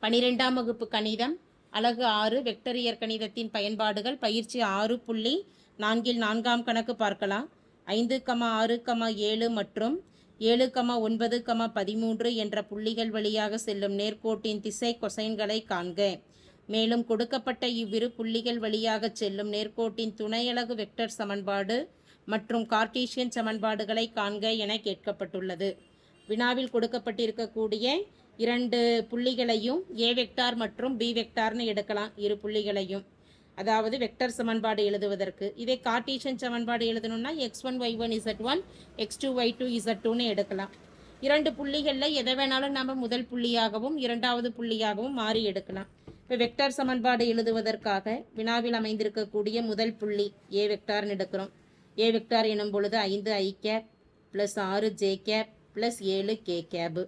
12ஆம் வகுப்பு கணிதம் அலகு 6 வெக்டர் இயற்கணிதத்தின் பயன்பாடுகள் பயிற்சி 6.4 4ஆம் கணக்கு பார்க்கலாம். 5, 6, 7 மற்றும் 7, 9, 13 என்ற புள்ளிகள் வழியாக செல்லும் நேர்கோட்டின் திசை கொசைன்களை காண்க. மேலும் கொடுக்கப்பட்ட இவ்விரு புள்ளிகள் வழியாக செல்லும் நேர்கோட்டின் துணையலகு வெக்டர் சமன்பாடு மற்றும் கார்ட்டீசியன் சமன்பாடுகளை காண்க என கேட்கப்பட்டுள்ளது. வினாவில் கொடுக்கப்பட்டிருக்கக்கூடிய இரண்டு புள்ளிகளையும் ஏ வெக்டார் மற்றும் பி வெக்டார்னு எடுக்கலாம். இரு புள்ளிகளையும், அதாவது வெக்டர் சமன்பாடு எழுதுவதற்கு. இதை கார்ட்டீசியன் சமன்பாடு எழுதணும்னா x1 y1 z1 x2 y2 z2ன்னு எடுக்கலாம். இரண்டு புள்ளிகளில் எதை வேணாலும் நம்ம முதல் புள்ளியாகவும் இரண்டாவது புள்ளியாகவும் மாறி எடுக்கலாம். இப்போ வெக்டர் சமன்பாடு எழுதுவதற்காக வினாவில் அமைந்திருக்கக்கூடிய முதல் புள்ளி ஏ வெக்டார்னு எடுக்கிறோம். ஏ வெக்டார் எனும் பொழுது 5 i cap plus 6 j cap plus 7 k cap.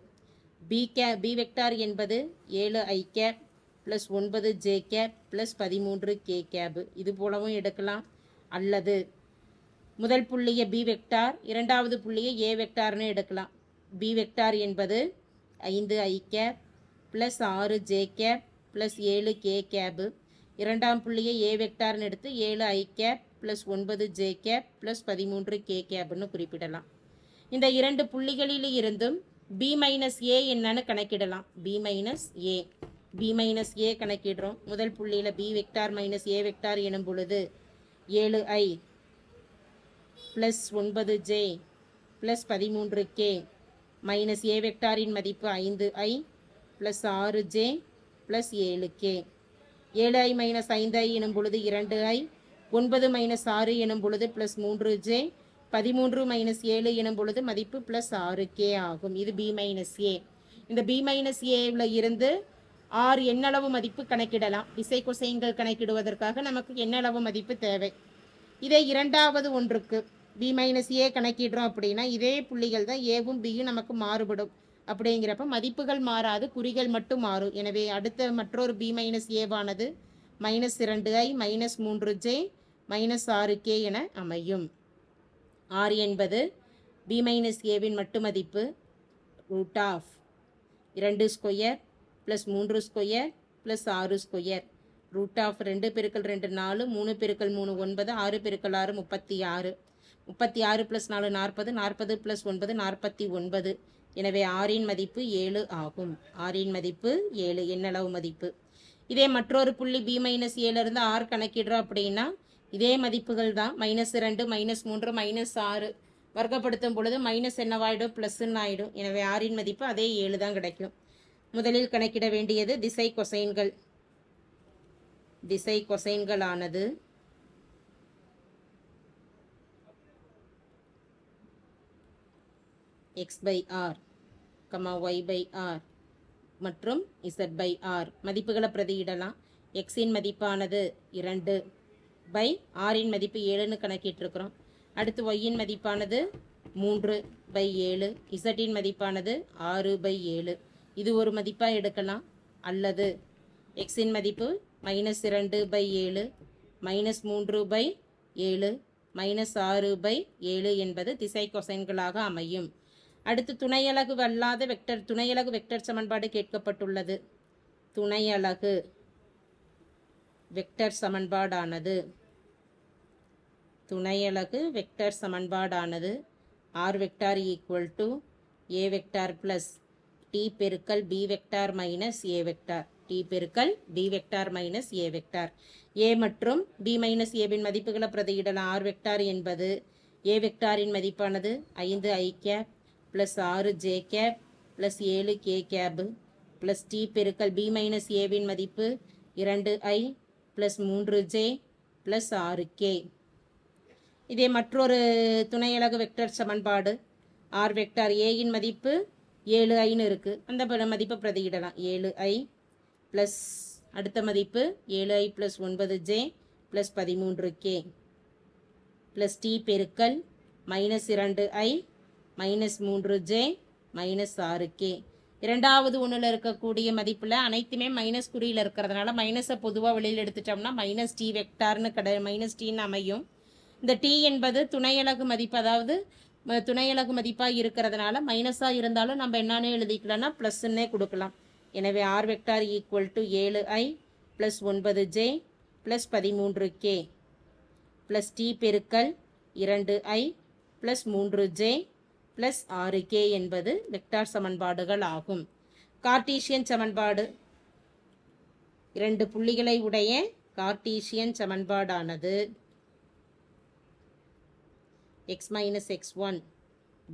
B vector என்பது 7 i cap plus 9 j cap plus 13 k cap. இது போலவும் எடுக்கலாம். அல்லது முதல் புள்ளியை பி வெக்டார், இரண்டாவது புள்ளியை ஏ வெக்டார்னு எடுக்கலாம். பி வெக்டார் என்பது 5 i cap plus 6 j cap plus 7 k cap. இரண்டாம் புள்ளியை ஏ வெக்டார்னு எடுத்து 7 i cap plus 9 j cap plus 13 k கேப்னு குறிப்பிடலாம். இந்த இரண்டு புள்ளிகளில் இருந்தும் b மைனஸ் ஏ என்னன்னு கணக்கிடலாம். b மைனஸ் ஏ கணக்கிடுறோம். முதல் புள்ளியில் b vector minus A vector எனும் பொழுது 7i plus 9j plus 13k minus ஏ வெக்டாரின் மதிப்பு 5i plus 6j plus 7k. 7i minus 5i எனும் பொழுது 2i, 9 மைனஸ் 6 எனும் பொழுது ப்ளஸ் 3j, 13 மைனஸ் 7 எனும் பொழுது மதிப்பு ப்ளஸ் 6k ஆகும். இது b மைனஸ் ஏ. இந்த b மைனஸ் ஏவில் இருந்து r எண்ணளவு மதிப்பு கணக்கிடலாம். திசை கொசைன்கள் கணக்கிடுவதற்காக நமக்கு எண்ணளவு மதிப்பு தேவை. இதை இரண்டாவது ஒன்றுக்கு b மைனஸ் ஏ கணக்கிடுறோம் அப்படின்னா இதே புள்ளிகள் தான் ஏவும் பியும் நமக்கு மாறுபடும். அப்படிங்கிறப்ப மதிப்புகள் மாறாது, குறிகள் மட்டும் மாறும். எனவே அடுத்த மற்றொரு b மைனஸ் ஏவானது minus 2i minus 3j minus 6k என அமையும். r என்பது b மைனஸ் ஏவின் மட்டு மதிப்பு root of 2 square plus 3 square plus 6 square. Root of 2 பெருக்கல் 2 4, 3 பெருக்கல் 3 9, 6 பெருக்கல் 6 36. 36 ப்ளஸ் 4 40, 40 ப்ளஸ் 9 49. எனவே ஆரின் மதிப்பு 7 ஆகும். ஆரின் மதிப்பு 7 எண்ணளவு மதிப்பு. இதே மற்றொரு புள்ளி b மைனஸ் ஏலேருந்து r கணக்கிடுறோம் அப்படின்னா இதே மதிப்புகள் தான். மைனஸ் 2 மைனஸ் 3 மைனஸ் 6 வர்க்கப்படுத்தும் பொழுது மைனஸ் என்னவாயிடும், ப்ளஸ்ன்னு ஆகிடும். எனவே ஆரின் மதிப்பு அதே 7 தான் கிடைக்கும். முதலில் கணக்கிட வேண்டியது திசை கொசைன்கள். திசை கொசைன்களானது x by R, y by R மற்றும் z பை ஆர் மதிப்புகளை பிரதியிடலாம். எக்ஸின் மதிப்பானது 2 பை ஆரின் மதிப்பு 7ன்னு கணக்கிட்டிருக்கிறோம். அடுத்து ஒய்யின் மதிப்பானது 3 பை 7, இசட்டின் மதிப்பானது 6 பை 7. இது ஒரு மதிப்பாக எடுக்கலாம். அல்லது எக்ஸின் மதிப்பு minus 2 by 7 minus 3 by 7 minus 6 by 7 என்பது திசை கொசைன்களாக அமையும். அடுத்து துணையலகு அல்லாத வெக்டர், துணையலகு வெக்டர் சமன்பாடு கேட்கப்பட்டுள்ளது. துணையலகு வெக்டர் சமன்பாடானது r vector equal to A vector plus T பெருக்கல் B vector minus A vector, T பெருக்கல் B vector minus A vector. A மற்றும் பி மைனஸ் ஏவின் மதிப்புகளை பிரதியிடலாம். r வெக்டார் என்பது ஏ வெக்டாரின் மதிப்பானது 5 i cap plus 6 j cap plus 7 k cap plus T பெருக்கல் B minus ஏவின் மதிப்பு 2i plus 3j plus 6k. இதே மற்றொரு துணையலகு வெக்டர் சமன்பாடு. r வெக்டார் ஏயின் மதிப்பு 7iன்னு இருக்குது. அந்த மதிப்பை பிரதியிடலாம். 7i ப்ளஸ் அடுத்த மதிப்பு 7i plus 9j plus 13k plus T பெருக்கல் minus 2i minus 3j minus 6k. இரண்டாவது ஒன்றில் இருக்கக்கூடிய மதிப்பில் அனைத்துமே மைனஸ் குறியில் இருக்கிறதுனால மைனஸை பொதுவாக வெளியில் எடுத்துட்டோம்னா மைனஸ் டி வெக்டார்னு மைனஸ் டின்னு அமையும். இந்த டி என்பது துணையலகு மதிப்பு, அதாவது துணையலகு மதிப்பாக இருக்கிறதுனால மைனஸாக இருந்தாலும் நம்ம என்னன்னு எழுதிக்கலாம்னா ப்ளஸ்ன்னே கொடுக்கலாம். எனவே R vector equal to 7i plus 9j plus 13k plus T பெருக்கல் 2i plus 3j plus 6k என்பது வெக்டார் சமன்பாடுகள் ஆகும். கார்ட்டீசியன் சமன்பாடு, 2 புள்ளிகளை உடைய Cartesian சமன்பாடானது x minus x1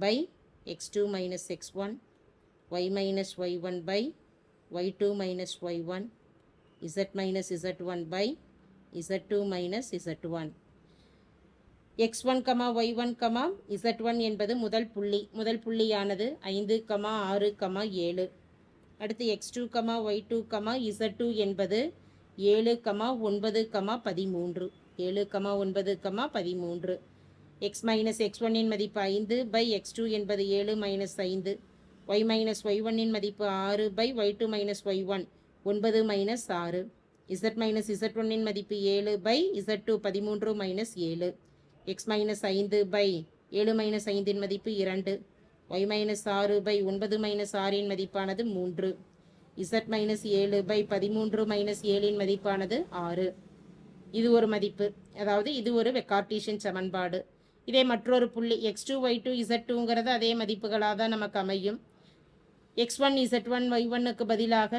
by x2 minus x1, y minus y1 by y2 minus y1, z minus z1 by z2 minus z1. x1, y1, z1 என்பது முதல் புள்ளியானது 5, 6, 7. அடுத்து x2, y2, z2 என்பது 7, 9, 13. 7, 9, 13. x minus x1 இன் மதிப்பு 5 by x2 என்பது 7 minus 5. y minus y1 இன் மதிப்பு 6 by y2 minus y1 9 minus 6. z minus z1 இன் மதிப்பு 7 by z2 13 minus 7. x minus 5 by 7 minus 5 இன் மதிப்பு 2. y minus 6 by 9 minus 6 இன் மதிப்பானது 3. z minus 7 by 13 minus 7 இன் மதிப்பானது 6. இது ஒரு மதிப்பு, அதாவது இது ஒரு கார்ட்டீசியன் சமன்பாடு. இதே மற்றொரு புள்ளி x2, y2, z2ங்கிறது அதே மதிப்புகளாக தான் நமக்கு அமையும். x1, z1, y1க்கு பதிலாக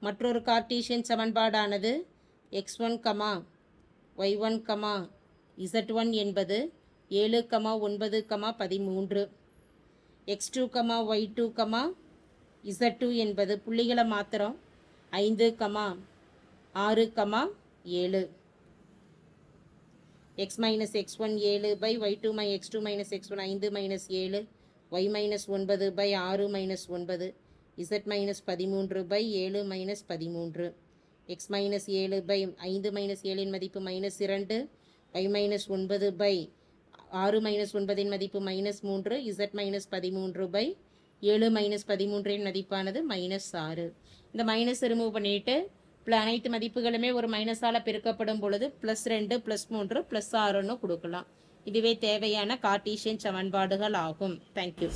மற்றொரு கார்ட்டீசியன் சமன்பாடானது x1, y1, z1 என்பது 7, 9, 13. x2, y2, z2 என்பது புள்ளிகளை மாத்திரம் 5, 6, 7. x minus x1 7 by y2 x2 minus x1 5 minus 7, y minus 9 by 6 minus 9, z minus 13 by 7 minus 13. x minus 7 by 5 minus 7 இன் மதிப்பு minus 2, y minus 9 by 6 minus 9 இன் மதிப்பு minus 3, z minus 13 by 7 minus 13 இன் மதிப்பானது minus 6. இந்த minus remove பண்ணிட்டு அனைத்து மதிப்புகளுமே ஒரு மைனஸால் பெருக்கப்படும் பொழுது +2, +3, +6ன்னு கொடுக்கலாம். இதுவே தேவையான கார்ட்டீசியன் சமன்பாடுகள் ஆகும். தேங்க்யூ.